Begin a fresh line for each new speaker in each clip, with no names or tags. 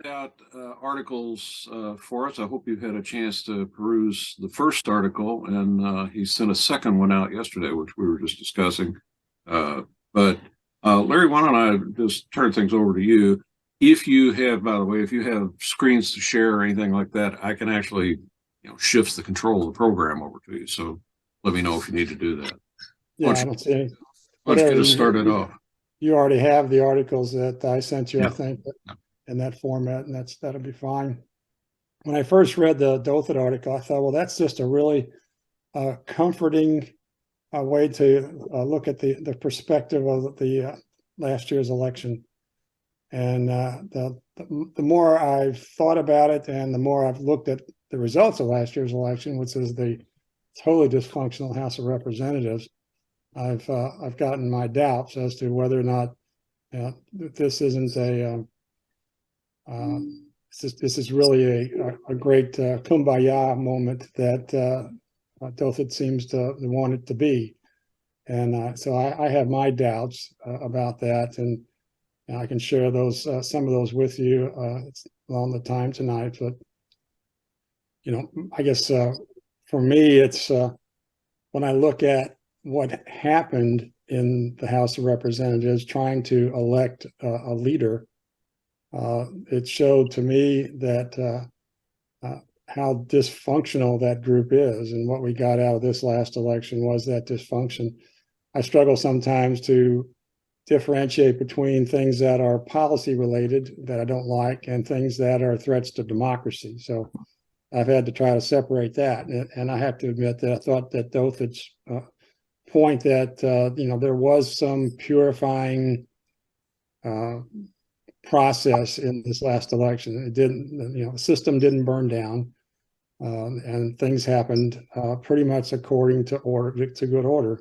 Out articles for us. I hope you've had a chance to peruse the first article, and he sent a second one out yesterday, which we were just discussing. But Larry, why don't I just turn things over to you? If you have, by the way, if you have screens to share or anything like that, I can actually, shift the control of the program over to you. So let me know if you need to do that.
Yeah, I don't see any.
Why don't you
Whatever
get us started off?
you already have the articles that I sent you, I
Yeah.
think, in that format, and that'll be fine. When I first read the Douthat article, I thought, well, that's just a really comforting way to look at the perspective of the last year's election. And the more I've thought about it, and the more I've looked at the results of last year's election, which is the totally dysfunctional House of Representatives, I've gotten my doubts as to whether or not this isn't a this is really a great kumbaya moment that Douthat seems to want it to be. And so I have my doubts about that, and I can share those some of those with you on the time tonight. But I guess for me, it's when I look at what happened in the House of Representatives trying to elect a leader, it showed to me that how dysfunctional that group is. And what we got out of this last election was that dysfunction. I struggle sometimes to differentiate between things that are policy related that I don't like and things that are threats to democracy. So I've had to try to separate that. And I have to admit that I thought that Douthat's point that, there was some purifying process in this last election. It didn't, the system didn't burn down, and things happened pretty much according to good order.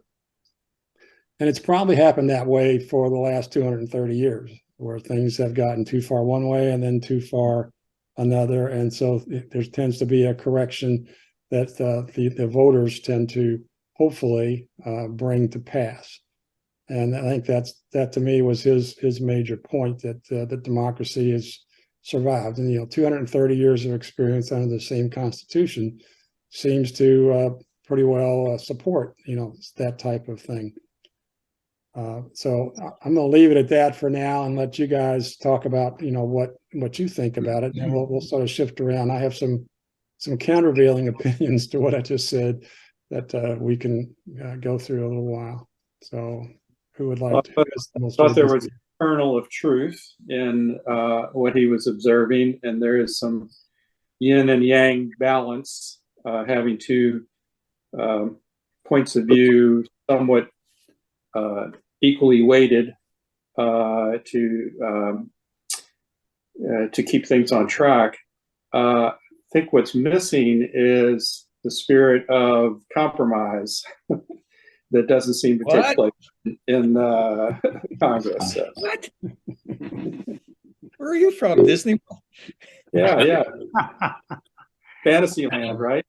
And it's probably happened that way for the last 230 years, where things have gotten too far one way and then too far another. And so there tends to be a correction that the voters tend to hopefully bring to pass. And I think that to me was his major point, that democracy has survived. And 230 years of experience under the same Constitution seems to pretty well support that type of thing. So I'm going to leave it at that for now and let you guys talk about what you think about it, and then we'll sort of shift around. I have some countervailing opinions to what I just said that we can go through a little while. So who would like to?
I thought there was a kernel of truth in what he was observing, and there is some yin and yang balance, having two points of view somewhat equally weighted to keep things on track. I think what's missing is the spirit of compromise that doesn't seem to take place in Congress.
What? Where are you from? Disney?
Yeah. Fantasyland, right?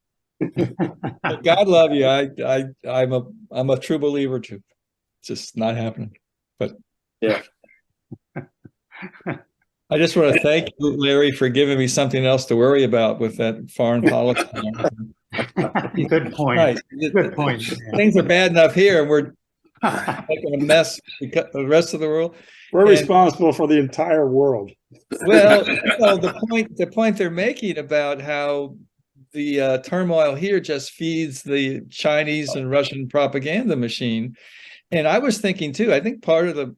God love you. I'm a true believer too. It's just not happening. But
yeah.
I just want to thank you, Larry, for giving me something else to worry about with that foreign policy.
Good point.
Right.
Good point.
Things are bad enough here, and we're making a mess because the rest of the world.
We're responsible for the entire world.
Well, the point they're making about how the turmoil here just feeds the Chinese and Russian propaganda machine. And I was thinking too, I think part of the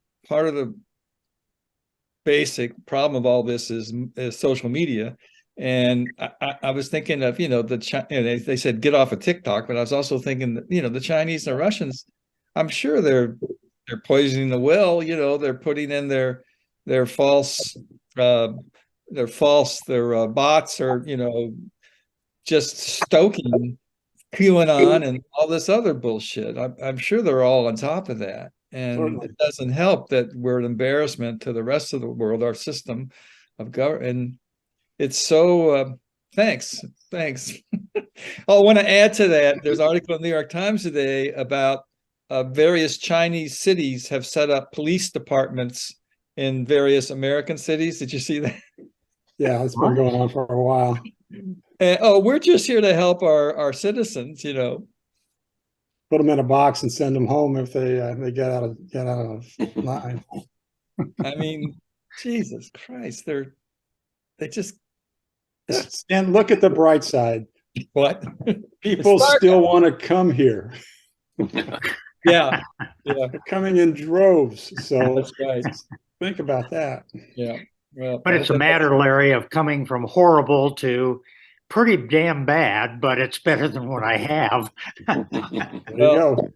basic problem of all this is social media. And I was thinking of, they said get off of TikTok, but I was also thinking that, the Chinese and the Russians, I'm sure they're poisoning the well, they're putting in their false their bots are, just stoking QAnon and all this other bullshit. I'm sure they're all on top of that. And it doesn't help that we're an embarrassment to the rest of the world, our system of government. And it's so, thanks. I want to add to that. There's an article in the New York Times today about various Chinese cities have set up police departments in various American cities. Did you see that?
Yeah, it's been going on for a while.
And, oh, we're just here to help our citizens, you know.
Put them in a box and send them home if they get out of line.
I mean, Jesus Christ, they just
And look at the bright side.
what?
People
It's dark.
still want to come here.
Yeah, yeah,
They're coming in droves. So
that's right.
think about that.
Yeah, well,
But it's a matter, Larry, of coming from horrible to pretty damn bad, but it's better than what I have.
There you
Well,
go.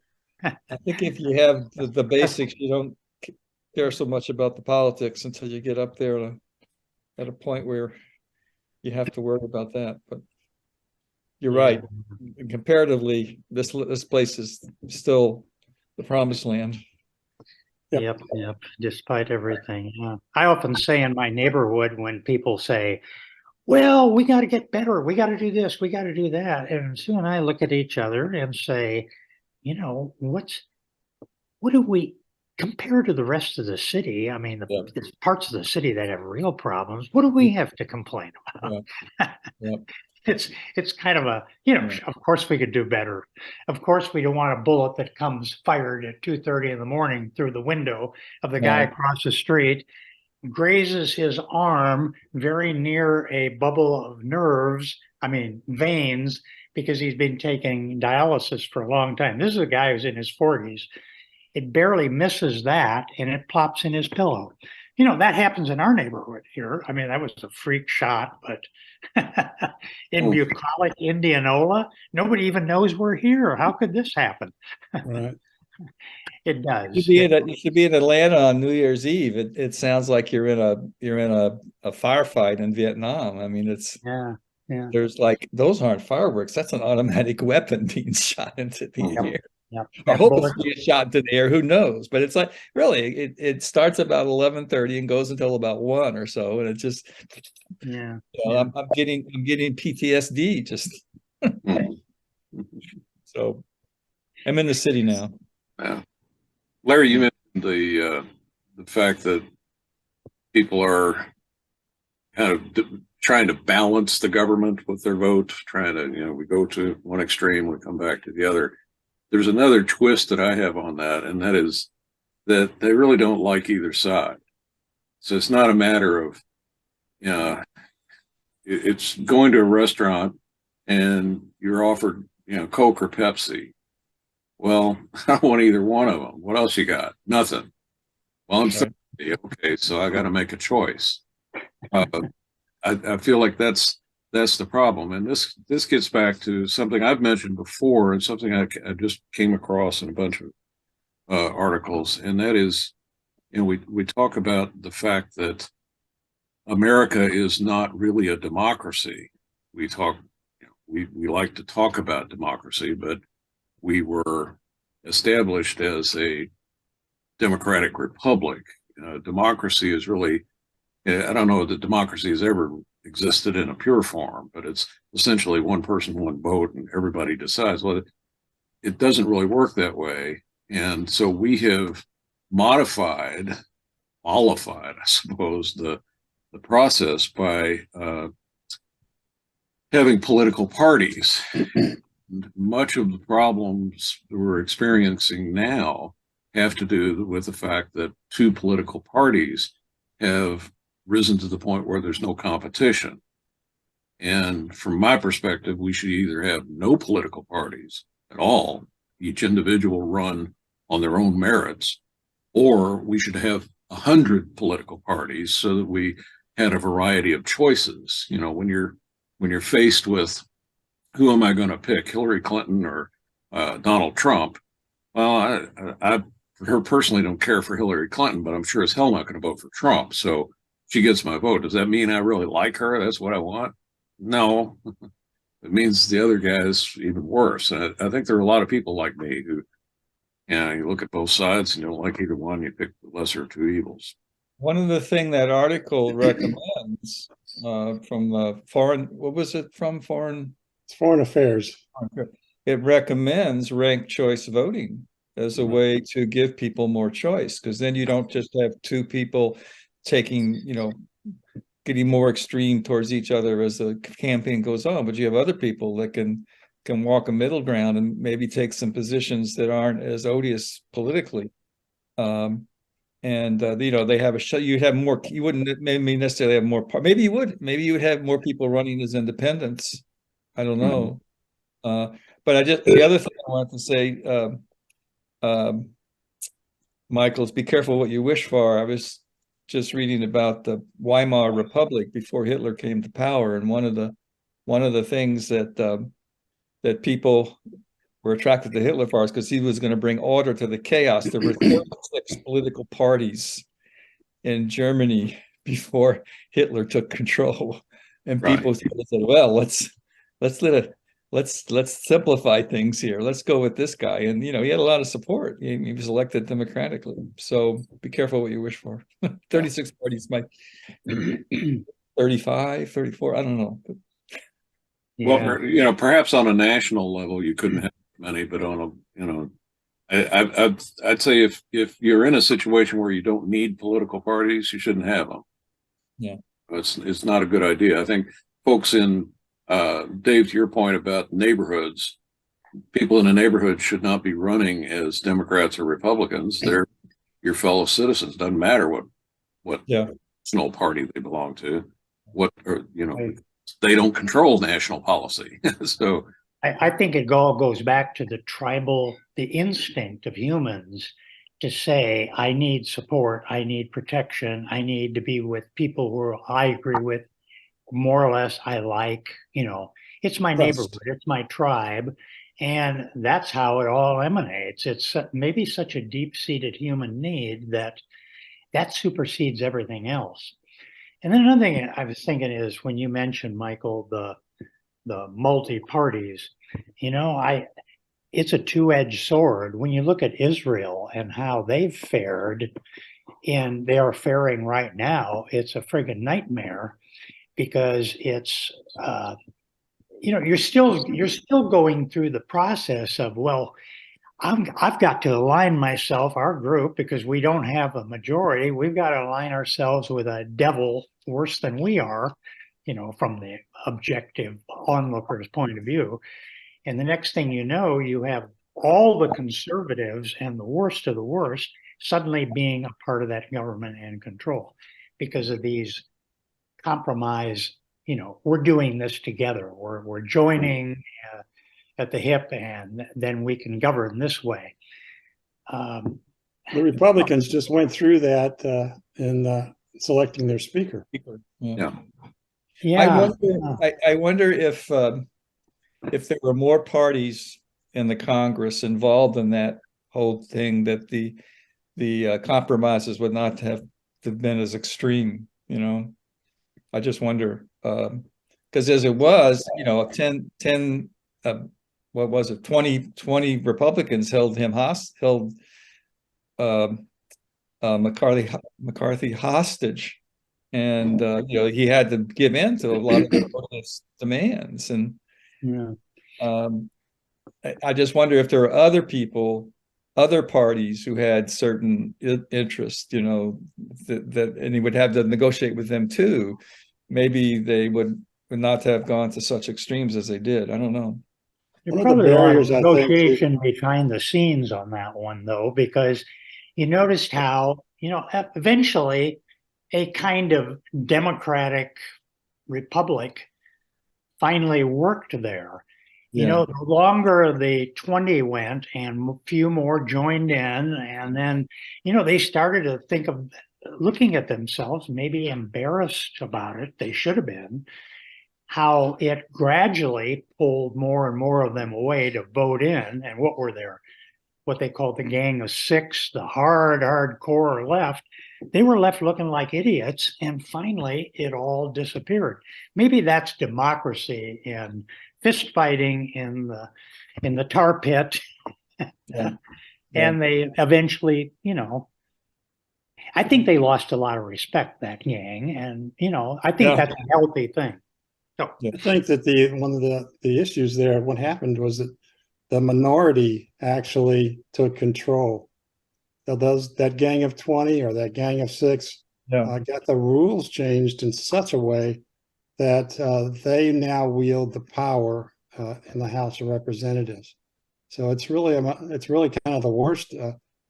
I think if you have the basics, you don't care so much about the politics until you get up there at a point where you have to worry about that. But you're right. Comparatively, this place is still the promised land.
Yep.
Yep. Despite everything. Yeah. I often say in my neighborhood when people say, well, we got to get better. We got to do this. We got to do that. And Sue and I look at each other and say, you know, what do we compare to the rest of the city? I mean, there's parts of the city that have real problems. What do we have to complain about?
Yep.
It's kind of a, you know, of course we could do better. Of course we don't want a bullet that comes fired at 2:30 in the morning through the window of the guy across the street, grazes his arm very near a bubble of nerves, I mean veins, because he's been taking dialysis for a long time. This is a guy who's in his 40s. It barely misses that and it plops in his pillow. You know, that happens in our neighborhood here. I mean, that was a freak shot, but in bucolic Indianola, nobody even knows we're here. How could this happen?
Right.
It does.
You should be in Atlanta on New Year's Eve. It sounds like you're in a firefight in Vietnam. I mean,
yeah.
There's like, those aren't fireworks. That's an automatic weapon being shot into the air.
Yep.
I hope it's being shot into the air. Who knows? But it's like, really, it starts about 11:30 and goes until about 1 or so, and it just,
yeah.
You know, I'm getting PTSD just. So, I'm in the city now.
Yeah. Larry, you mentioned the fact that people are kind of trying to balance the government with their vote, trying to, you know, we go to one extreme, we come back to the other. There's another twist that I have on that, and that is that they really don't like either side. So it's not a matter of, you know, it's going to a restaurant and you're offered, you know, Coke or Pepsi. Well, I don't want either one of them. What else you got? Nothing. Well, I'm 30. Okay, so I got to make a choice. I feel like that's the problem, and this gets back to something I've mentioned before, and something I just came across in a bunch of articles, and that is, you know, we talk about the fact that America is not really a democracy. We talk, you know, we like to talk about democracy, but we were established as a democratic republic. Democracy is really, I don't know that democracy has ever existed in a pure form, but it's essentially one person, one vote, and everybody decides. Well, it doesn't really work that way. And so we have mollified, I suppose, the process by having political parties. Much of the problems we're experiencing now have to do with the fact that two political parties have risen to the point where there's no competition. And from my perspective, we should either have no political parties at all, each individual run on their own merits, or we should have 100 political parties so that we had a variety of choices. You know, when you're faced with, who am I going to pick, Hillary Clinton or Donald Trump? Well, I personally don't care for Hillary Clinton, but I'm sure as hell not going to vote for Trump. So she gets my vote. Does that mean I really like her? That's what I want? No. It means the other guy is even worse. And I think there are a lot of people like me who, you know, you look at both sides and you don't like either one. You pick the lesser of two evils.
One of the things that article recommends from foreign, what was it from foreign?
It's foreign affairs.
It recommends ranked choice voting as a way to give people more choice, because then you don't just have two people taking, you know, getting more extreme towards each other as the campaign goes on, but you have other people that can walk a middle ground and maybe take some positions that aren't as odious politically. They have a show. You have more. You wouldn't maybe necessarily have more. Maybe you would. Maybe you would have more people running as independents. I don't know. But the other thing I wanted to say, Michael, is be careful what you wish for. I was just reading about the Weimar Republic before Hitler came to power, and one of the things that people were attracted to Hitler for is because he was going to bring order to the chaos. There were 36 political parties in Germany before Hitler took control, and people said, "Well, let's simplify things here. Let's go with this guy." And he had a lot of support. He was elected democratically. So be careful what you wish for. 36 parties might 35, 34. I don't know.
Well, perhaps on a national level you couldn't have many, but on I'd say if you're in a situation where you don't need political parties, you shouldn't have them.
Yeah,
it's not a good idea. I think folks in Dave, to your point about neighborhoods, people in a neighborhood should not be running as Democrats or Republicans. They're your fellow citizens. Doesn't matter what national party they belong to. They don't control national policy. So
I think it all goes back to the instinct of humans to say, I need support, I need protection, I need to be with people who I agree with, more or less I like, it's my neighborhood, it's my tribe. And that's how it all emanates. It's maybe such a deep-seated human need that supersedes everything else. And then another thing I was thinking is when you mentioned, Michael, the multi-parties, it's a two-edged sword. When you look at Israel and how they've fared, and they are faring right now, it's a friggin' nightmare because it's, you're still going through the process of, well, I've got to align myself, our group, because we don't have a majority. We've got to align ourselves with a devil worse than we are, from the objective onlooker's point of view. And the next thing you know, you have all the conservatives and the worst of the worst suddenly being a part of that government and control because of these compromise. We're doing this together. We're joining at the hip, and then we can govern this way.
The Republicans just went through that in selecting their speaker.
Yeah.
I wonder if there were more parties in the Congress involved in that whole thing, that the compromises would not have been as extreme. I just wonder because as it was, 20 Republicans held McCarthy hostage, and he had to give in to a lot of his demands. And I just wonder if there are other parties who had certain interests, that and he would have to negotiate with them too. Maybe they would not have gone to such extremes as they did. I don't know.
There's probably a lot of negotiation behind the scenes on that one, though, because you noticed how, eventually a kind of democratic republic finally worked there. The longer the 20 went and a few more joined in, and then, they started to think of looking at themselves, maybe embarrassed about it. They should have been. How it gradually pulled more and more of them away to vote in. And what were there? What they called the Gang of Six, the hardcore left. They were left looking like idiots. And finally, it all disappeared. Maybe that's democracy in fist fighting in the tar pit. And they eventually, I think they lost a lot of respect, that gang. And, I think that's a healthy thing. So
I think that one of the issues there, what happened was that the minority actually took control. So that gang of 20 or that gang of 6 got the rules changed in such a way that they now wield the power in the House of Representatives. So it's really kind of the worst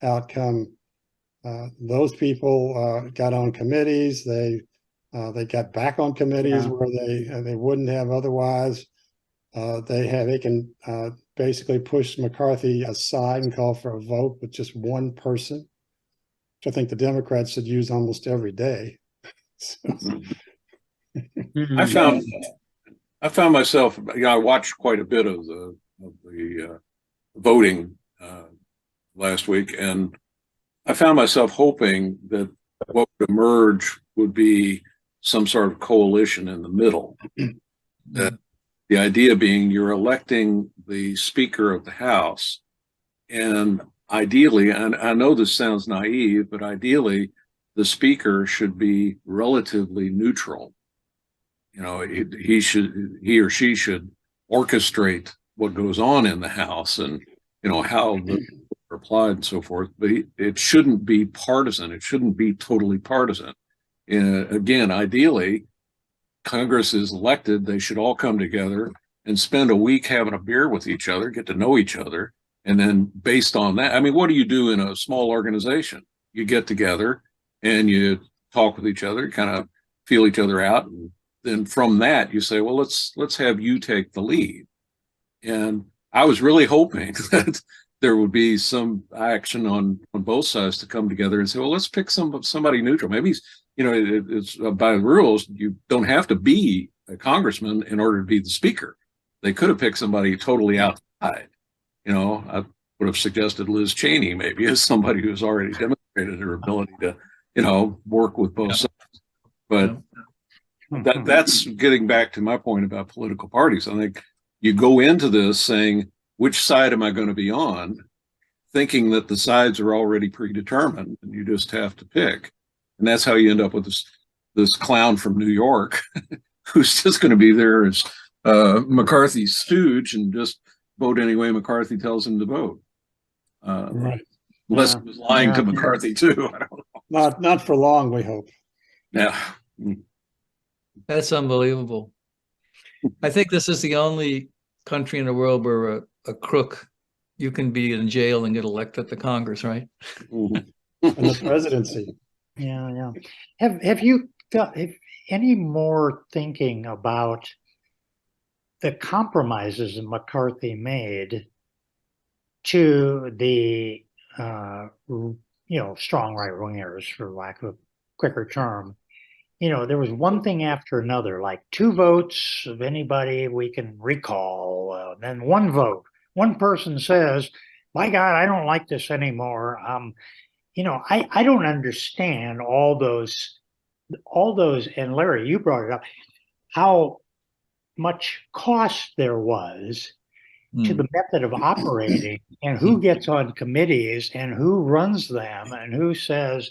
outcome. Those people got on committees. They got back on committees where they wouldn't have otherwise. They can basically push McCarthy aside and call for a vote with just one person, which I think the Democrats should use almost every day. So.
I found myself, I watched quite a bit of the voting last week, and I found myself hoping that what would emerge would be some sort of coalition in the middle. That the idea being you're electing the Speaker of the House, and ideally, and I know this sounds naive, but ideally the Speaker should be relatively neutral. You know, he or she should orchestrate what goes on in the House and, you know, how the are applied and so forth, but it shouldn't be partisan. It shouldn't be totally partisan. Again, ideally, Congress is elected. They should all come together and spend a week having a beer with each other, get to know each other. And then based on that, I mean, what do you do in a small organization? You get together and you talk with each other, kind of feel each other out. And then from that, you say, well, let's have you take the lead. And I was really hoping that there would be some action on both sides to come together and say, well, let's pick somebody neutral. Maybe, you know, it's by the rules, you don't have to be a congressman in order to be the Speaker. They could have picked somebody totally outside. You know, I would have suggested Liz Cheney maybe as somebody who's already demonstrated her ability to, you know, work with both sides. But that's getting back to my point about political parties. I think you go into this saying, which side am I going to be on, thinking that the sides are already predetermined and you just have to pick. And that's how you end up with this clown from New York who's just going to be there as McCarthy's stooge and just vote any way McCarthy tells him to vote.
Right.
Unless he was lying to McCarthy too. I don't know.
Not for long, we hope.
Yeah.
That's unbelievable. I think this is the only country in the world where a crook, you can be in jail and get elected to Congress, right?
And the presidency.
Yeah. Have you got any more thinking about the compromises that McCarthy made to the strong right wingers, for lack of a quicker term? You know, there was one thing after another, like 2 votes of anybody we can recall, then 1 vote. One person says, "My God, I don't like this anymore." You know, I don't understand all those, and Larry, you brought it up, how much cost there was to the method of operating and who gets on committees and who runs them and who says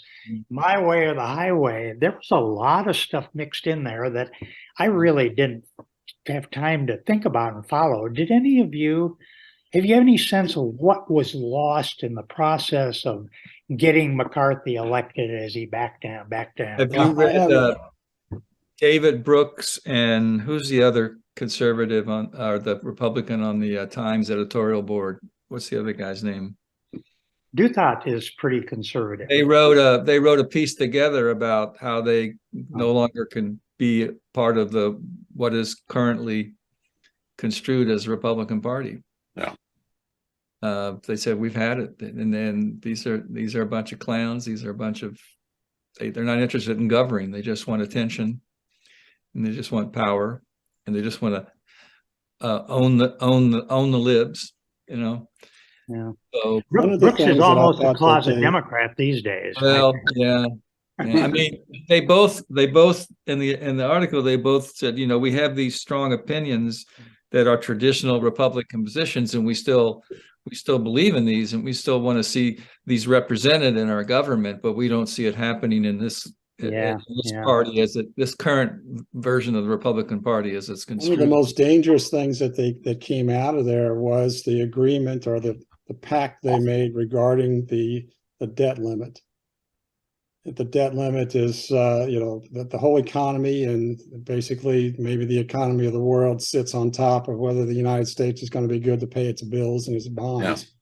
my way or the highway. There was a lot of stuff mixed in there that I really didn't have time to think about and follow. Did any of you, have you any sense of what was lost in the process of getting McCarthy elected as he backed down?
Have you read David Brooks and who's the other conservative on, or the Republican on the Times editorial board? What's the other guy's name?
Douthat is pretty conservative.
They wrote a piece together about how they no longer can be part of what is currently construed as the Republican Party.
Yeah.
They said we've had it, and then these are a bunch of clowns. These are a bunch of they're not interested in governing. They just want attention, and they just want power, and they just want to own the libs, you know.
Yeah.
So
Brooks is almost a closet Democrat these days.
Well, yeah. I mean, they both in the article, they both said, you know, we have these strong opinions that are traditional Republican positions, and we still believe in these, and we still want to see these represented in our government, but we don't see it happening in this party this current version of the Republican Party as it's construed.
One of the most dangerous things that came out of there was the agreement or the pact they made regarding the debt limit. the debt limit is, that the whole economy and basically maybe the economy of the world sits on top of whether the United States is going to be good to pay its bills and its bonds.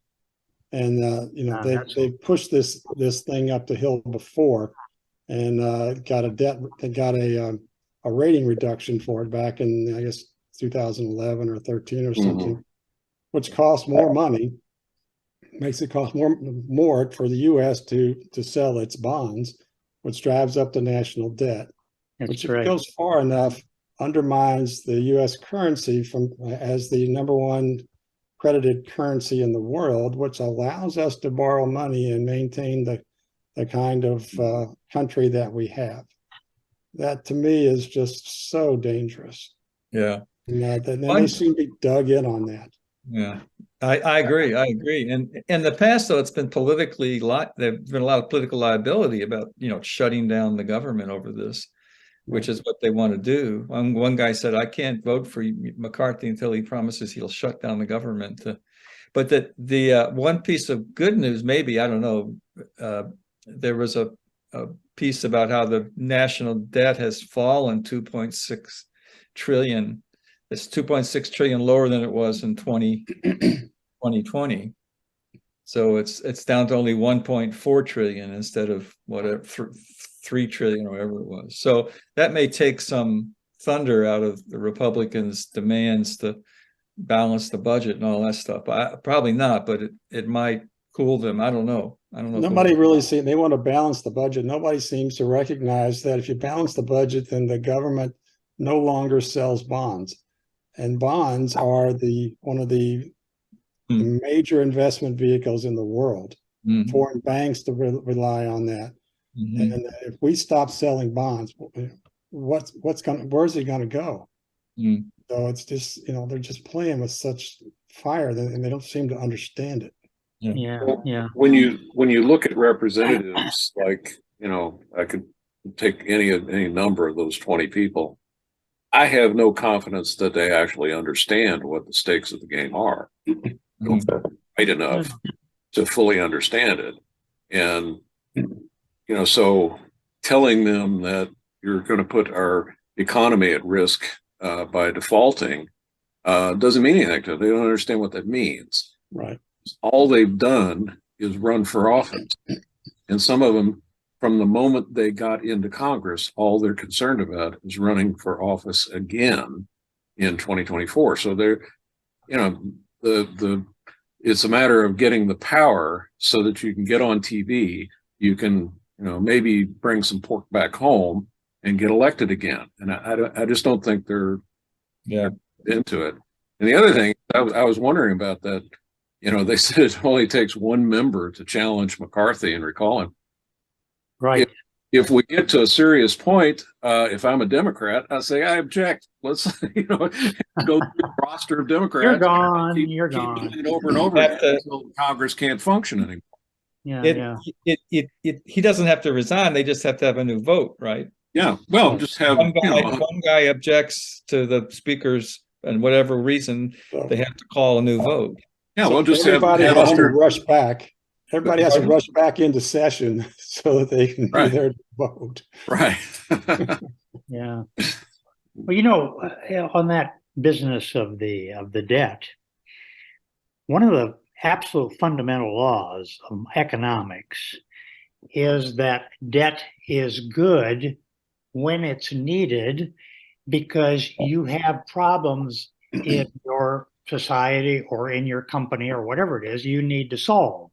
And, they pushed this thing up the hill before and they got a rating reduction for it back in, I guess, 2011 or 13 or something, which costs more money, makes it cost more for the U.S. to sell its bonds, which drives up the national debt, which if it goes far enough, undermines the U.S. currency as the #1 credited currency in the world, which allows us to borrow money and maintain the kind of country that we have. That to me is just so dangerous.
Yeah.
And they seem to be dug in on that.
Yeah, I agree. I agree. And in the past, though, it's been politically there's been a lot of political liability about, shutting down the government over this, which is what they want to do. One guy said, I can't vote for McCarthy until he promises he'll shut down the government. But the one piece of good news, maybe, I don't know, there was a piece about how the national debt has fallen 2.6 trillion. It's 2.6 trillion lower than it was in 2020. So it's down to only 1.4 trillion instead of whatever 3 trillion or whatever it was. So that may take some thunder out of the Republicans' demands to balance the budget and all that stuff. Probably not, but it might cool them. I don't know.
Nobody really they want to balance the budget. Nobody seems to recognize that if you balance the budget, then the government no longer sells bonds. And bonds are one of the major investment vehicles in the world. Foreign banks to rely on that. And if we stop selling bonds, where's it going to go? So it's just, they're just playing with such fire and they don't seem to understand it.
Yeah.
When you look at representatives, like, I could take any number of those 20 people. I have no confidence that they actually understand what the stakes of the game are. Right enough to fully understand it. And, so telling them that you're going to put our economy at risk by defaulting doesn't mean anything to them. They don't understand what that means.
Right.
All they've done is run for office. And some of them, from the moment they got into Congress, all they're concerned about is running for office again in 2024. So they're, it's a matter of getting the power so that you can get on TV, you can, maybe bring some pork back home and get elected again. And I just don't think they're into it. And the other thing, I was wondering about that, they said it only takes one member to challenge McCarthy and recall him.
Right.
If we get to a serious point, if I'm a Democrat, I say I object. Let's go through the roster of Democrats.
You're gone. You're
keep
gone.
doing it over and over again until Congress can't function anymore.
He doesn't have to resign. They just have to have a new vote, right?
Yeah. Well, just have
one guy objects to the speakers, and whatever reason, they have to call a new vote.
Yeah. Well, just
everybody
have
has to rush back. Everybody has to rush back into session so that they can be there to vote.
Right.
Yeah. Well, on that business of the debt, one of the absolute fundamental laws of economics is that debt is good when it's needed because you have problems in your society or in your company or whatever it is you need to solve.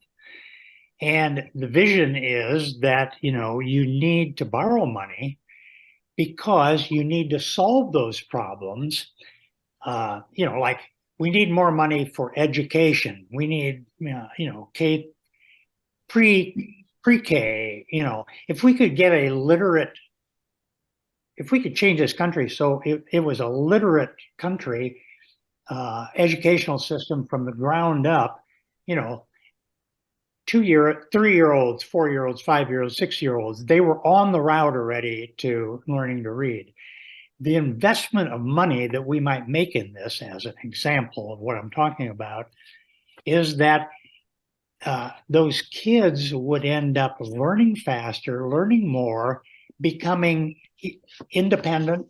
And the vision is that, you need to borrow money because you need to solve those problems. Like we need more money for education. We need, pre-K, if we could get if we could change this country so it was a literate country, educational system from the ground up, 3-year-olds, 4-year-olds, 5-year-olds, 6-year-olds, they were on the route already to learning to read. The investment of money that we might make in this, as an example of what I'm talking about, is that those kids would end up learning faster, learning more, becoming independent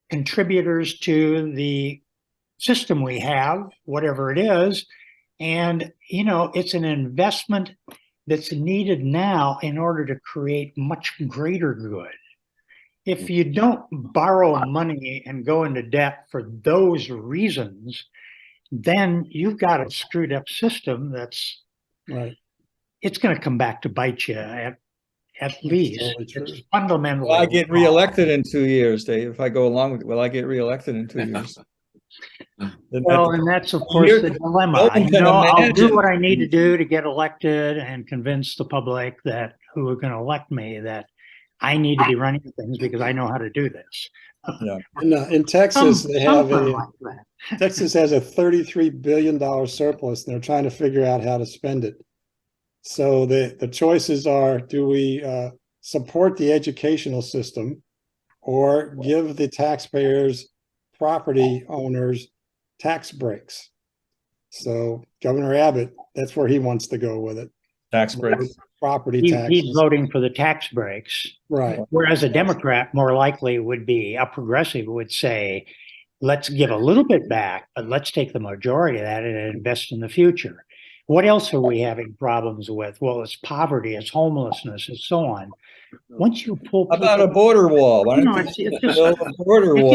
contributors to the system we have, whatever it is. And, it's an investment that's needed now in order to create much greater good. If you don't borrow money and go into debt for those reasons, then you've got a screwed up system that's
Right.
it's going to come back to bite you at least.
totally true.
It's fundamentally.
Will I get reelected in 2 years, Dave? If I go along with it, will I get reelected in 2 years?
Well, and that's of course
You're-
the dilemma.
no one can
I'll do
imagine.
what I need to do to get elected and convince the public that who are going to elect me that I need to be running things because I know how to do this.
In Texas, they have
Something
a
like that.
Texas has a $33 billion surplus, and they're trying to figure out how to spend it. So the choices are: do we support the educational system, or give the taxpayers, property owners, tax breaks? So Governor Abbott, that's where he wants to go with it.
Tax breaks.
Property
He's
taxes.
voting for the tax breaks.
Right.
Whereas a Democrat more likely would be, a progressive would say, let's give a little bit back, but let's take the majority of that and invest in the future. What else are we having problems with? Well, it's poverty, it's homelessness, and so on. Once you pull
How about a border wall? Why don't
it's just,
build a border wall?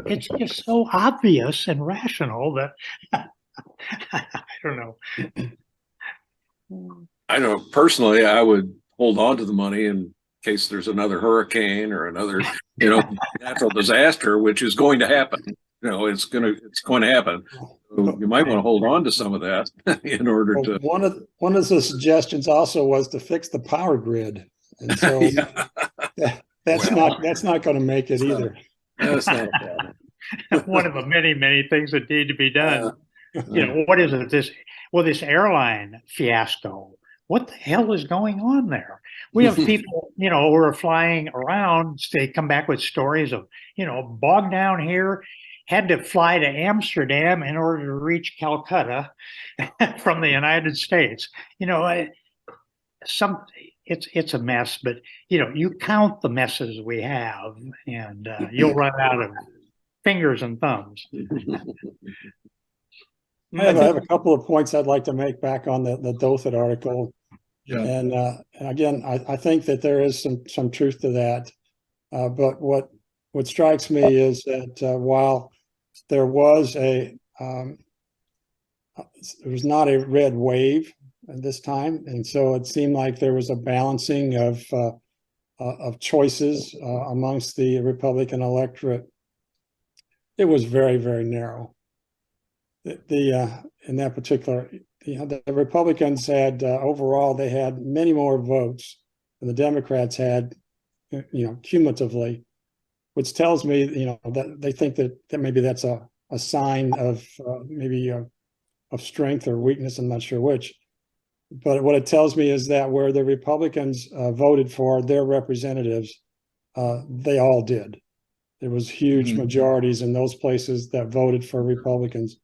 it's just so obvious and rational that I don't know.
I know personally, I would hold on to the money in case there's another hurricane or another, natural disaster, which is going to happen. It's going to happen. So you might want to hold on to some of that in order
Well,
to.
one of the suggestions also was to fix the power grid, and so that's not going to make it either.
That's not a problem.
One of the many things that need to be done. What is it? This airline fiasco. What the hell is going on there? We have people, who are flying around. They come back with stories of, bogged down here, had to fly to Amsterdam in order to reach Calcutta from the United States. It's a mess, but you count the messes we have, and you'll run out of fingers and thumbs.
I have a couple of points I'd like to make back on the Douthat article.
Yeah.
And again, I think that there is some truth to that. But what strikes me is that while there was not a red wave at this time, and so it seemed like there was a balancing of choices amongst the Republican electorate. It was very, very narrow. In that particular, the Republicans had overall they had many more votes than the Democrats had, cumulatively, which tells me that they think that maybe that's a sign of maybe of strength or weakness. I'm not sure which, but what it tells me is that where the Republicans voted for their representatives, they all did. There was huge majorities in those places that voted for Republicans.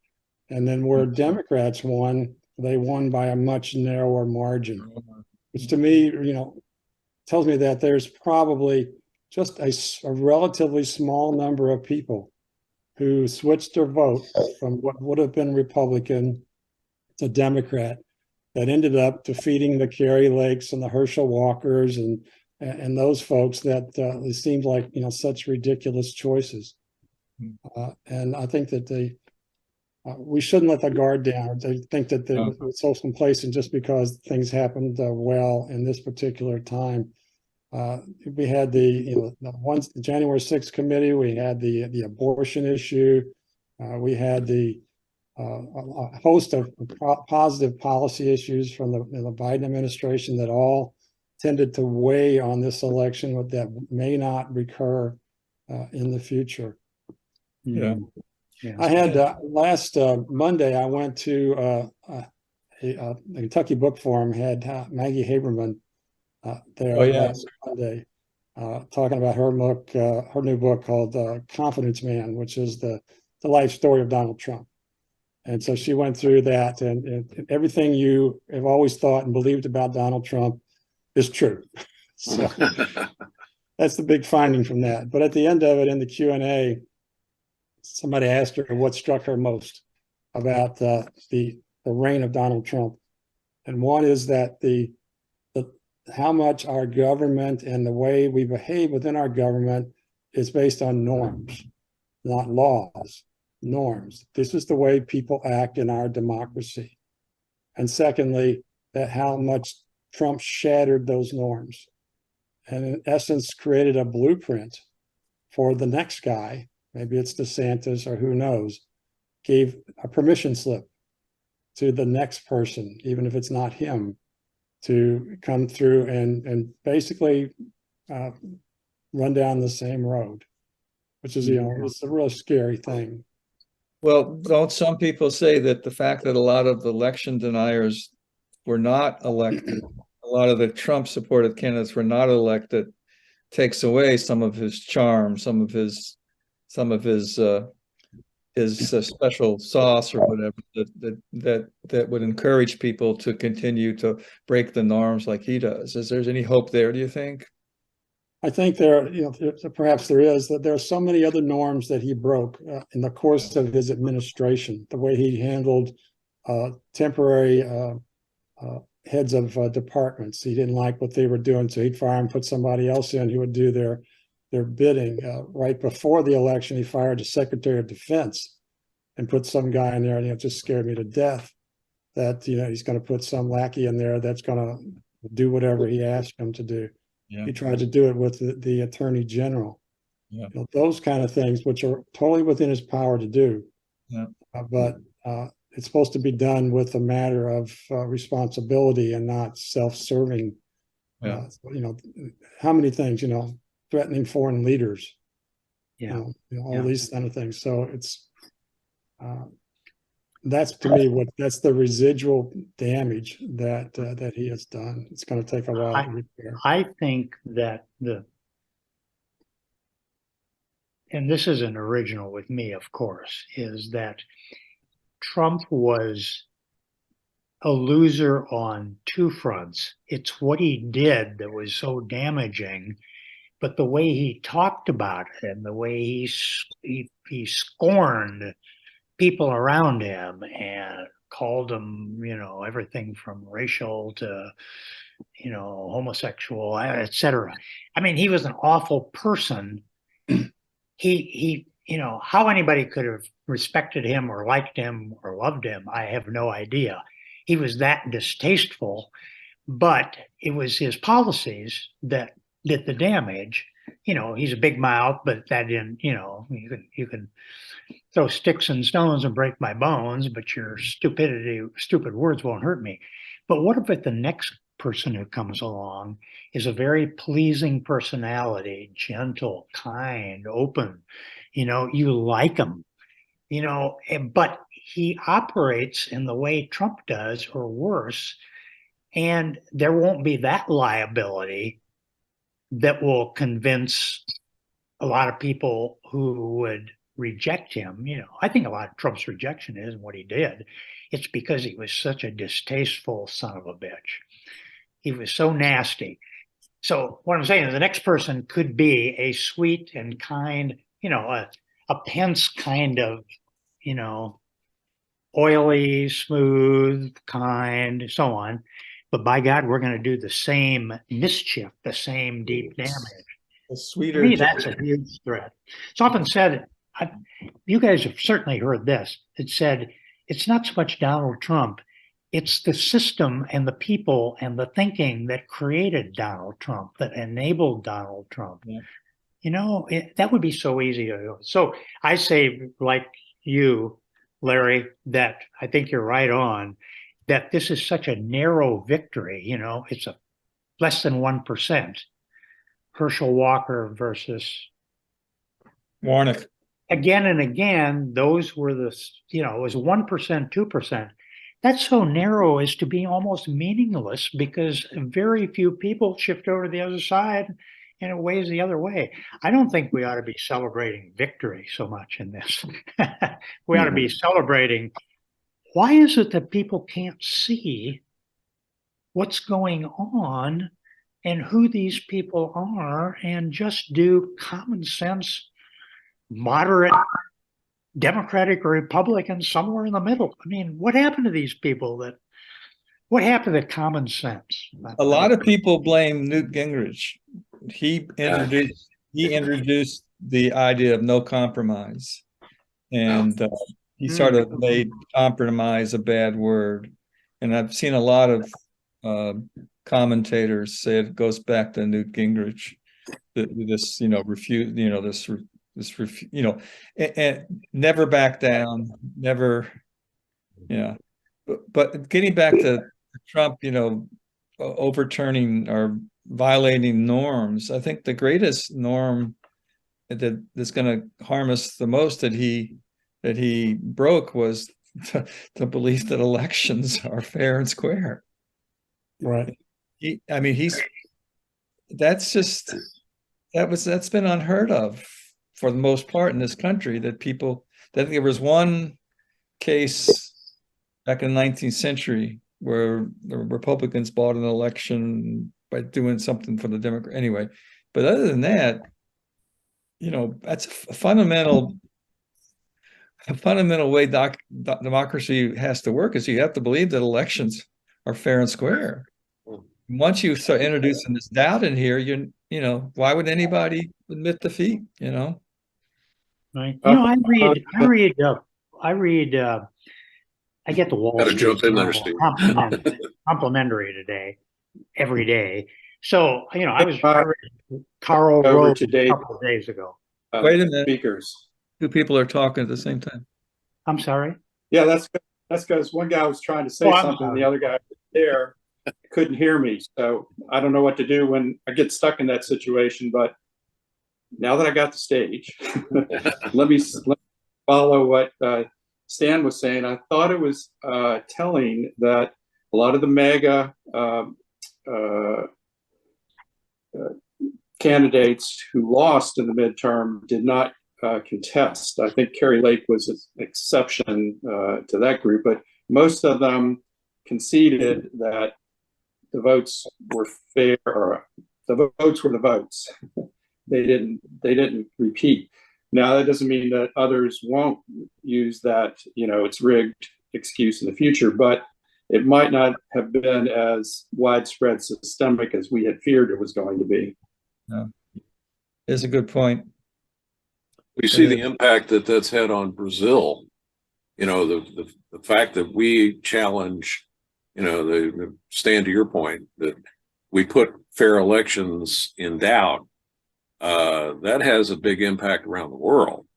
And then where Democrats won, they won by a much narrower margin, which to me, tells me that there's probably just a relatively small number of people who switched their vote from what would have been Republican to Democrat that ended up defeating the Kerry Lakes and the Herschel Walkers and those folks that it seemed like, such ridiculous choices. And I think that we shouldn't let the guard down. They think that they're so complacent just because things happened well in this particular time. We had the January 6th committee. We had the abortion issue. We had a host of positive policy issues from the Biden administration that all tended to weigh on this election that may not recur in the future.
Yeah.
I had last Monday, I went to the Kentucky Book Forum, had Maggie Haberman there last Monday, talking about her new book called Confidence Man, which is the life story of Donald Trump. And so she went through that, and everything you have always thought and believed about Donald Trump is true. So that's the big finding from that. But at the end of it, in the Q&A, somebody asked her what struck her most about the reign of Donald Trump. And one is that how much our government and the way we behave within our government is based on norms, not laws, norms. This is the way people act in our democracy. And secondly, that how much Trump shattered those norms and in essence created a blueprint for the next guy, maybe it's DeSantis or who knows, gave a permission slip to the next person, even if it's not him, to come through and basically run down the same road, which is, it's a real scary thing.
Well, don't some people say that the fact that a lot of the election deniers were not elected, a lot of the Trump supported candidates were not elected, takes away some of his charm, some of his special sauce or whatever that would encourage people to continue to break the norms like he does. Is there any hope there, do you think?
I think there, perhaps there is, that there are so many other norms that he broke in the course of his administration, the way he handled temporary heads of departments. He didn't like what they were doing, so he'd fire and put somebody else in who would do their bidding. Right before the election, he fired the Secretary of Defense and put some guy in there, and it just scared me to death that he's going to put some lackey in there that's going to do whatever he asked him to do. Yeah. He tried to do it with the Attorney General. Yeah. Those kind of things, which are totally within his power to do. Yeah. But it's supposed to be done with a matter of responsibility and not self-serving. Yeah. How many things, threatening foreign leaders, all these kind of things. So it's that's to me that's the residual damage that he has done. It's going to take a while to repair.
I think that and this isn't original with me, of course, is that Trump was a loser on two fronts. It's what he did that was so damaging, but the way he talked about it and the way he scorned people around him and called them, everything from racial to, homosexual, etc. I mean, he was an awful person. He, how anybody could have respected him or liked him or loved him, I have no idea. He was that distasteful, but it was his policies that did the damage. He's a big mouth, but that didn't, you can throw sticks and stones and break my bones, but your stupid words won't hurt me. But what if the next person who comes along is a very pleasing personality, gentle, kind, open, you like him, but he operates in the way Trump does or worse, and there won't be that liability that will convince a lot of people who would reject him. I think a lot of Trump's rejection isn't what he did. It's because he was such a distasteful son of a bitch. He was so nasty. So what I'm saying is the next person could be a sweet and kind, a Pence kind of, oily, smooth, kind, so on. But by God, we're going to do the same mischief, the same deep damage.
A sweeter.
To me, that's a huge threat. It's often said, you guys have certainly heard this. It said, it's not so much Donald Trump, it's the system and the people and the thinking that created Donald Trump, that enabled Donald Trump. Yeah. That would be so easy to do. So I say, like you, Larry, that I think you're right on, that this is such a narrow victory. It's a less than 1%. Herschel Walker versus
Warnock.
Again and again, those were it was 1%, 2%. That's so narrow as to be almost meaningless because very few people shift over to the other side and it weighs the other way. I don't think we ought to be celebrating victory so much in this. We ought to be celebrating why is it that people can't see what's going on and who these people are and just do common sense, moderate Democratic or Republican somewhere in the middle? I mean, what happened to these people what happened to common sense?
A lot of people blame Newt Gingrich. He introduced the idea of no compromise, and he sort of made compromise a bad word. And I've seen a lot of commentators say it goes back to Newt Gingrich. This, refuse, and never back down, never, yeah. But getting back to Trump, overturning or violating norms, I think the greatest norm that's going to harm us the most that he broke was the belief that elections are fair and square.
Right.
That's been unheard of for the most part in this country, that there was one case back in the 19th century where the Republicans bought an election by doing something for the Democrat anyway. But other than that, that's a fundamental way democracy has to work, is you have to believe that elections are fair and square. Once you start introducing this doubt in here, why would anybody admit defeat?
Right. I get the Wall
Gotta
Street
jump in there,
Journal
Steve.
complimentary today, every day. So, I read Carl
Over
Rove
today.
a couple of days ago.
Wait a minute.
Speakers.
Two people are talking at the same time.
I'm sorry.
Yeah, that's because one guy was trying to say something, and the other guy was there couldn't hear me. So I don't know what to do when I get stuck in that situation. But now that I got the stage, let me follow what Stan was saying. I thought it was telling that a lot of the MAGA candidates who lost in the midterm did not contest. I think Kerry Lake was an exception to that group, but most of them conceded that the votes were fair, or the votes were the votes. They didn't repeat. Now, that doesn't mean that others won't use that, it's rigged excuse in the future, but it might not have been as widespread systemic as we had feared it was going to be.
No. It's a good point.
We see the impact that's had on Brazil. The fact that we challenge, stand to your point, that we put fair elections in doubt, that has a big impact around the world.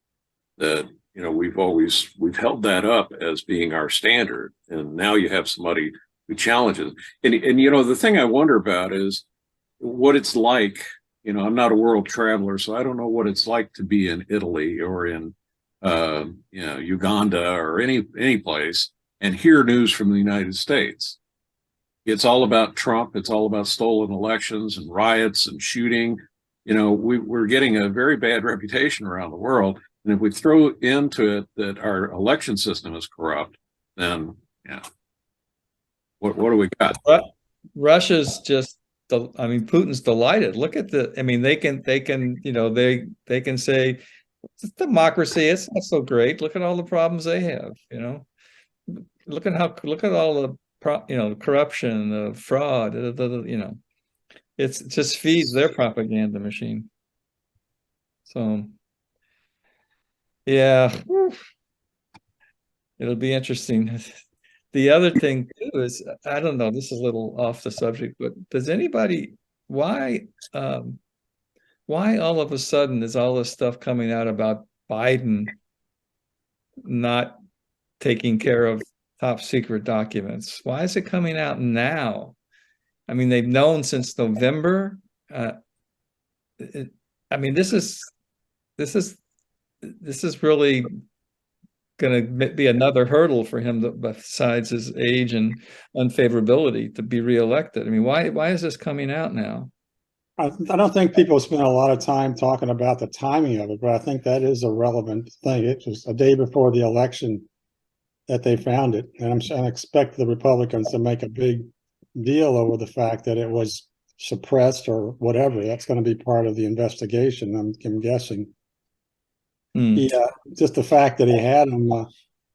That, we've held that up as being our standard. And now you have somebody who challenges. And the thing I wonder about is what it's like. I'm not a world traveler, so I don't know what it's like to be in Italy or in, Uganda or any place and hear news from the United States. It's all about Trump. It's all about stolen elections and riots and shooting. We're getting a very bad reputation around the world. And if we throw into it that our election system is corrupt, then, what do we got?
Russia's just, Putin's delighted. Look at they can say it's democracy, it's not so great. Look at all the problems they have, look at all the corruption, the fraud, it just feeds their propaganda machine. So yeah, it'll be interesting. The other thing too is, I don't know, this is a little off the subject, but why all of a sudden is all this stuff coming out about Biden not taking care of top secret documents? Why is it coming out now? They've known since November. This is really going to be another hurdle for him, besides his age and unfavorability, to be reelected. Why is this coming out now?
I don't think people spend a lot of time talking about the timing of it, but I think that is a relevant thing. It was a day before the election, that they found it. And I expect the Republicans to make a big deal over the fact that it was suppressed or whatever. That's going to be part of the investigation, I'm guessing. Just the fact that he had them,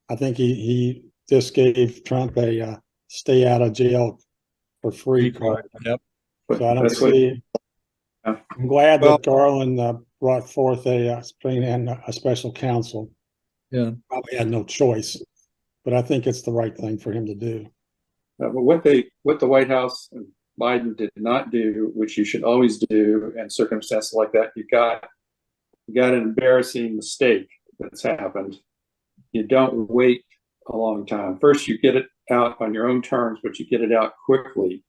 I think he just gave Trump a stay out of jail for free card.
Yep.
So I don't
That's what-
see.
Yeah.
I'm glad
Well-
that Garland brought forth a special counsel.
Yeah.
Probably had no choice, but I think it's the right thing for him to do.
But what the White House and Biden did not do, which you should always do in circumstances like that, you got an embarrassing mistake that's happened. You don't wait a long time. First, you get it out on your own terms, but you get it out quickly,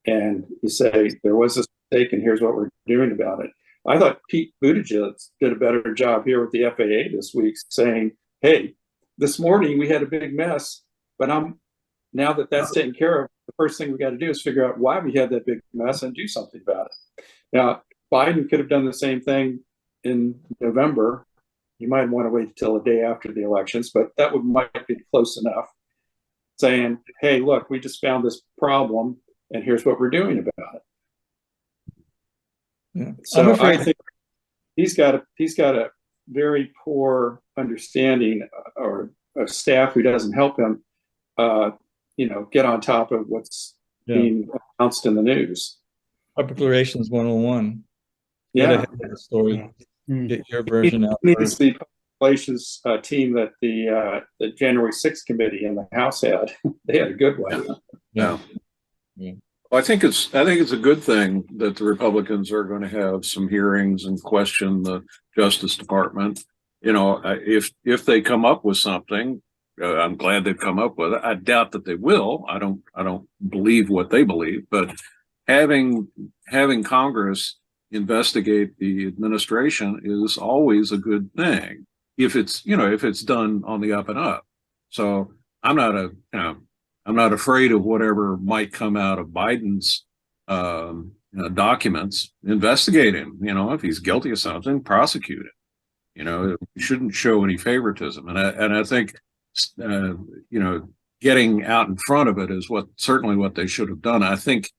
and you say there was a mistake, and here's what we're doing about it. I thought Pete Buttigieg did a better job here with the FAA this week, saying, "Hey, this morning we had a big mess, but now that that's taken care of, the first thing we got to do is figure out why we had that big mess and do something about it." Now, Biden could have done the same thing in November. You might want to wait until a day after the elections, but that might be close enough. Saying, "Hey, look, we just found this problem, and here's what we're doing about it."
Yeah.
So
I'm afraid
I think he's got a very poor understanding, or a staff who doesn't help him, get on top of what's being announced in the news.
public relations 101. Get
Yeah,
ahead of the story. Get your version out
he needs
first.
the public relations team that the January 6th committee in the House had. They had a good one.
Yeah.
Yeah.
Well, I think it's a good thing that the Republicans are going to have some hearings and question the Justice Department. If they come up with something, I'm glad they've come up with it. I doubt that they will. I don't believe what they believe, but having Congress investigate the administration is always a good thing if it's done on the up and up. So I'm not afraid of whatever might come out of Biden's documents. Investigate him. If he's guilty of something, prosecute it. You shouldn't show any favoritism. And I think getting out in front of it is certainly what they should have done. I think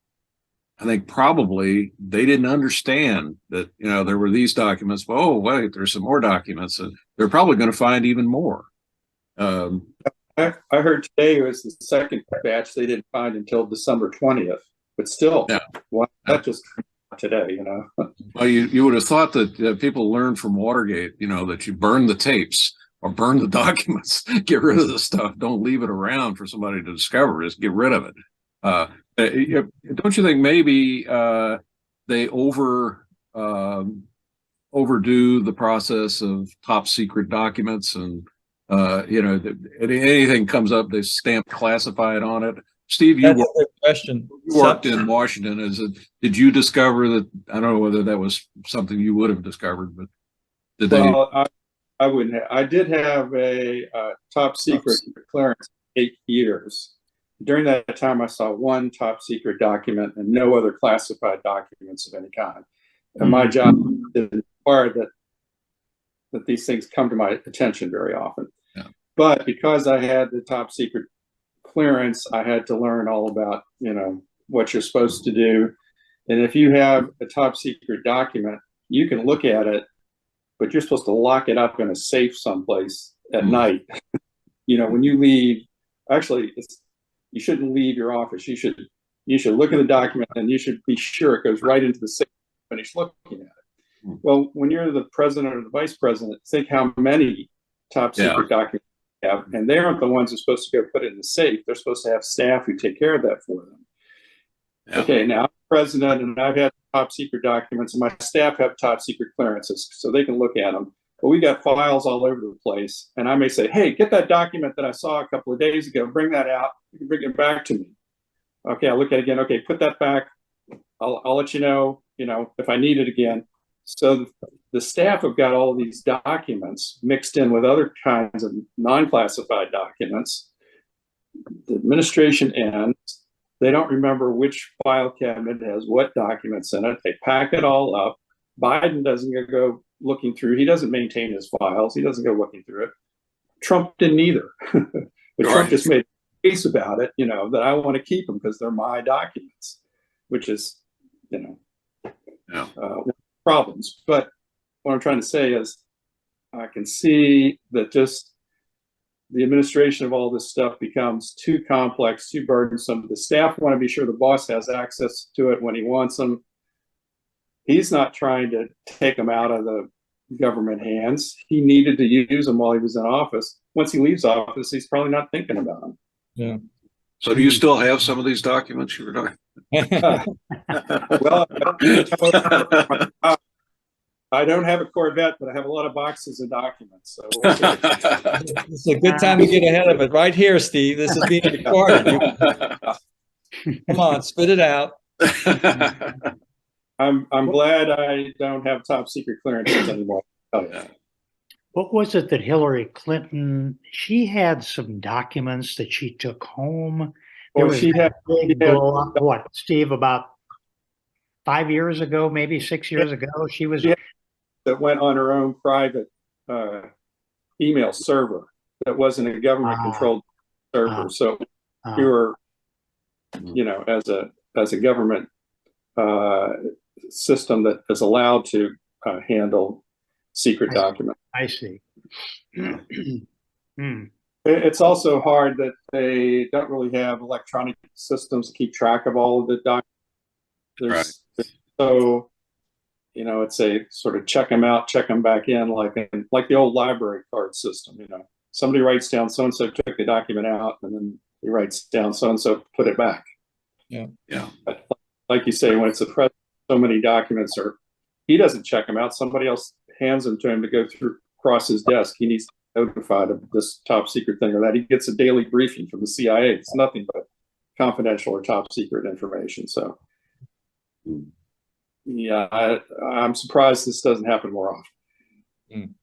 probably they didn't understand that there were these documents. But, oh wait, there's some more documents, and they're probably going to find even more.
I heard today was the second batch they didn't find until December 20th, but still, why not just today?
Well, you would have thought that people learned from Watergate, that you burn the tapes or burn the documents, get rid of the stuff, don't leave it around for somebody to discover. Just get rid of it. Don't you think maybe they overdo the process of top secret documents, and anything comes up, they stamp classified on it? Steve, you
That's a good question.
worked in Washington. Did you discover that? I don't know whether that was something you would have discovered, but did they?
Well, I wouldn't have. I did have a top secret clearance 8 years. During that time, I saw one top secret document and no other classified documents of any kind. And my job didn't require that these things come to my attention very often.
Yeah.
But because I had the top secret clearance, I had to learn all about, what you're supposed to do. And if you have a top secret document, you can look at it, but you're supposed to lock it up in a safe someplace at night. When you leave, actually, you shouldn't leave your office. You should look at the document, and you should be sure it goes right into the safe when finish looking at it. Well, when you're the president or the vice president, think how many top secret documents you have, and they aren't the ones who are supposed to go put it in the safe. They're supposed to have staff who take care of that for them. Yeah. Okay, now I'm president, and I've had top secret documents, and my staff have top secret clearances, so they can look at them. But we got files all over the place, and I may say, "Hey, get that document that I saw a couple of days ago. Bring that out. You can bring it back to me." Okay, I'll look at it again. Okay, put that back. I'll let you know, if I need it again. So the staff have got all of these documents mixed in with other kinds of non-classified documents. The administration ends. They don't remember which file cabinet has what documents in it. They pack it all up. Biden doesn't go looking through. He doesn't maintain his files. He doesn't go looking through it. Trump didn't either. But
Right.
Trump just made a case about it, that I want to keep them because they're my documents, which is, problems. But what I'm trying to say is I can see that just the administration of all this stuff becomes too complex, too burdensome. The staff want to be sure the boss has access to it when he wants them. He's not trying to take them out of the government hands. He needed to use them while he was in office. Once he leaves office, he's probably not thinking about them.
Yeah.
So do you still have some of these documents you were talking?
Well, I don't have a Corvette, but I have a lot of boxes of documents. So we'll see.
It's a good time to get ahead of it. Right here, Steve. This is being recorded. Come on, spit it out.
I'm glad I don't have top secret clearances anymore. Oh, yeah.
What was it that Hillary Clinton, she had some documents that she took home? There
Well,
was
she
that
had-
big blow up, what, Steve, about 5 years ago, maybe 6 years ago, she was.
Yeah. That went on her own private email server that wasn't a government controlled server. So we were, as a government system that is allowed to handle secret documents.
I see.
It's also hard that they don't really have electronic systems to keep track of all of the documents. So, it's a sort of check them out, check them back in, like the old library card system. Somebody writes down so and so took the document out, and then he writes down so and so put it back.
Yeah.
But like you say, when it's a president, so many documents he doesn't check them out. Somebody else hands them to him to go through across his desk. He needs to be notified of this top secret thing or that. He gets a daily briefing from the CIA. It's nothing but confidential or top secret information. So, yeah, I'm surprised this doesn't happen more often.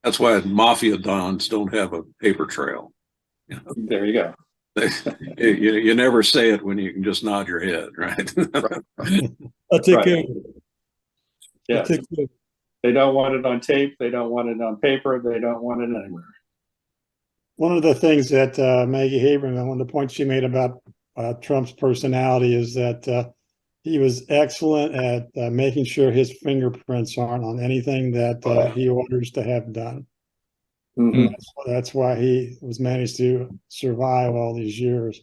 That's why mafia dons don't have a paper trail.
There you go.
You never say it when you can just nod your head, right?
I'll take
Right.
care.
Yeah.
I'll take care.
They don't want it on tape. They don't want it on paper. They don't want it anywhere.
One of the things that Maggie Haberman, one of the points she made about Trump's personality is that he was excellent at making sure his fingerprints aren't on anything that he orders to have done.
Mhm.
That's why he was managed to survive all these years.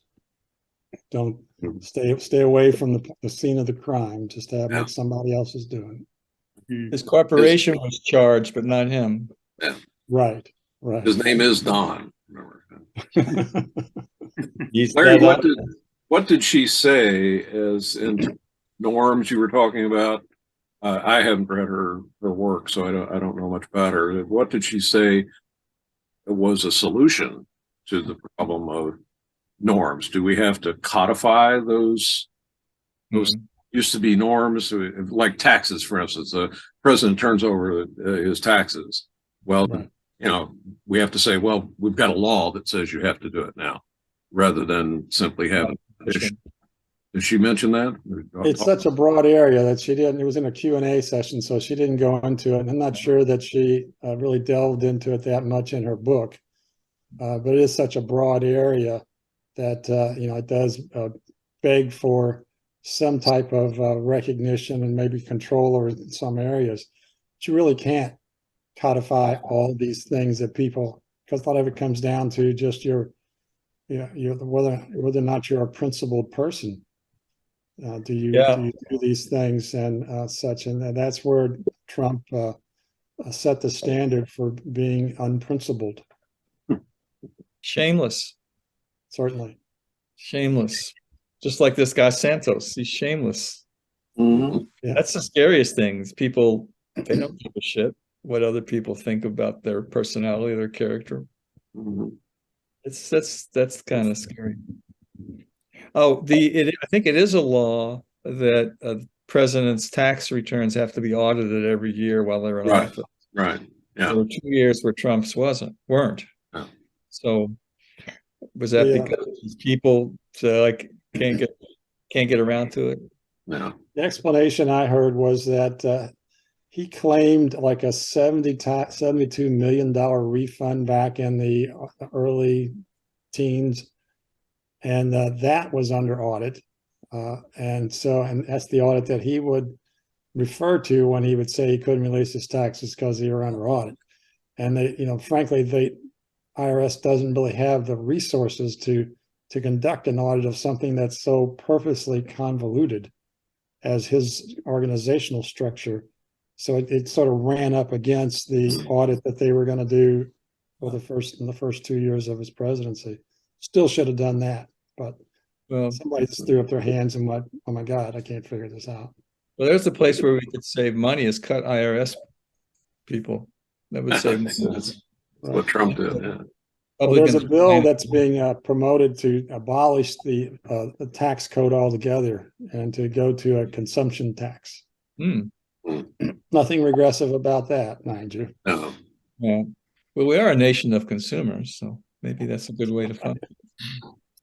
Don't stay away from the scene of the crime. Just have what somebody else is doing.
His corporation was charged, but not him.
Right.
His name is Don. Remember?
He's
Larry,
that
what did she say as in norms you were talking about? I haven't read her work, so I don't know much about her. What did she say was a solution to the problem of norms? Do we have to codify those used to be norms, like taxes, for instance? The president turns over his taxes. Well, we have to say, well, we've got a law that says you have to do it now, rather than simply having. Did she mention that?
It's such a broad area that she didn't. It was in a Q&A session, so she didn't go into it. And I'm not sure that she really delved into it that much in her book. But it is such a broad area that it does beg for some type of recognition and maybe control over some areas. But you really can't codify all these things that people, because a lot of it comes down to just whether or not you're a principled person. Do you do these things and such? And that's where Trump set the standard for being unprincipled.
shameless.
Certainly.
Shameless. Just like this guy Santos. He's shameless.
Mm-hmm.
Yeah.
That's the scariest things. People, they don't give a shit what other people think about their personality, their character.
Mm-hmm.
That's kind of scary. Oh, I think it is a law that presidents' tax returns have to be audited every year while they're in office.
Right. Yeah.
There were 2 years where Trump's weren't.
Yeah.
So was that because these people can't get around to it?
Yeah.
The explanation I heard was that he claimed like a $72 million refund back in the early teens. And that was under audit. And that's the audit that he would refer to when he would say he couldn't release his taxes because they were under audit. And frankly, the IRS doesn't really have the resources to conduct an audit of something that's so purposely convoluted as his organizational structure. So it sort of ran up against the audit that they were going to do in the first 2 years of his presidency. Still should have done that, but somebody just threw up their hands and went, "Oh my God, I can't figure this out."
Well, there's a place where we could save money is cut IRS people. That would save money.
That's what Trump did. Yeah.
Well, there's a bill that's being promoted to abolish the tax code altogether and to go to a consumption tax. Nothing regressive about that, mind you.
No.
Yeah. Well, we are a nation of consumers, so maybe that's a good way to fund it.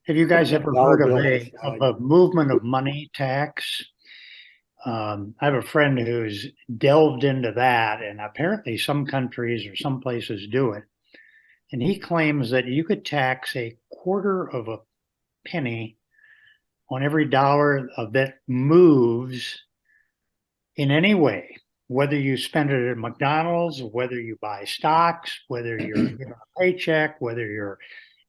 Have you guys ever heard of a movement of money tax? I have a friend who's delved into that, and apparently some countries or some places do it. And he claims that you could tax a quarter of a penny on every dollar that moves in any way, whether you spend it at McDonald's, whether you buy stocks, whether you're given a paycheck, whether you're,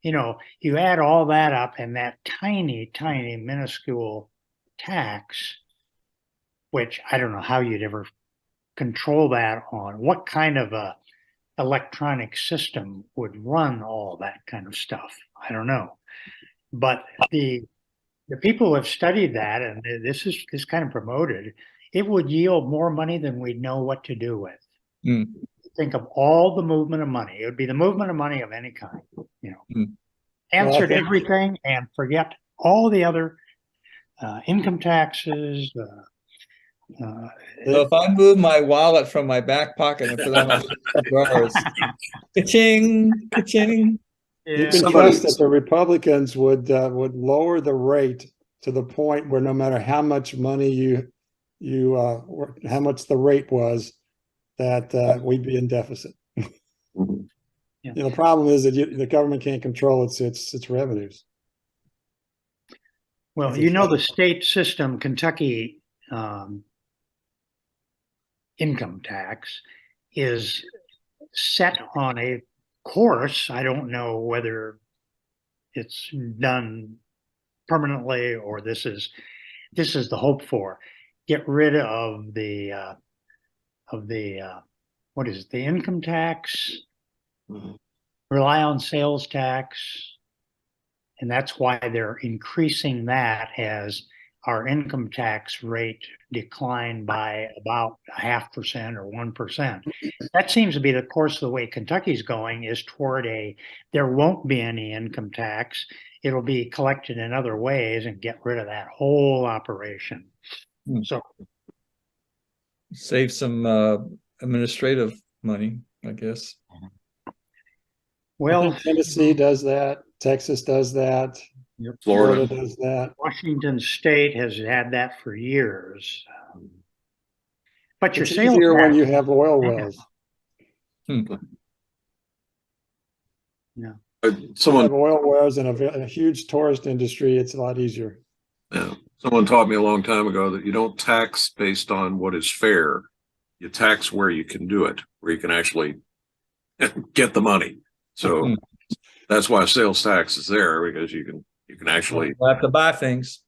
you add all that up, and that tiny, tiny, minuscule tax, which I don't know how you'd ever control that on. What kind of a electronic system would run all that kind of stuff? I don't know. But the people who have studied that, and this is kind of promoted, it would yield more money than we know what to do with. Think of all the movement of money. It would be the movement of money of any kind, answer to everything and forget all the other income taxes.
So if I move my wallet from my back pocket and put it on my drawers, ka-ching, ka-ching.
You can trust that the Republicans would lower the rate to the point where no matter how much money how much the rate was, that we'd be in deficit. The problem is that the government can't control its revenues.
Well, the state system, Kentucky income tax is set on a course. I don't know whether it's done permanently or this is the hope for. Get rid of the what is it, the income tax, rely on sales tax, and that's why they're increasing that as our income tax rate declined by about 0.5% or 1%. That seems to be the course of the way Kentucky's going, is toward there won't be any income tax. It'll be collected in other ways and get rid of that whole operation. So
save some administrative money, I guess.
Well,
Tennessee does that. Texas does that. Florida does that.
Washington State has had that for years. But
it's easier when you have oil wells.
Yeah.
Someone
have oil wells and a huge tourist industry. It's a lot easier.
Yeah. Someone taught me a long time ago that you don't tax based on what is fair. You tax where you can do it, where you can actually get the money. So that's why sales tax is there, because you can actually
have to buy things.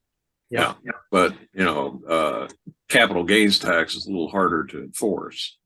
Yeah. But capital gains tax is a little harder to enforce.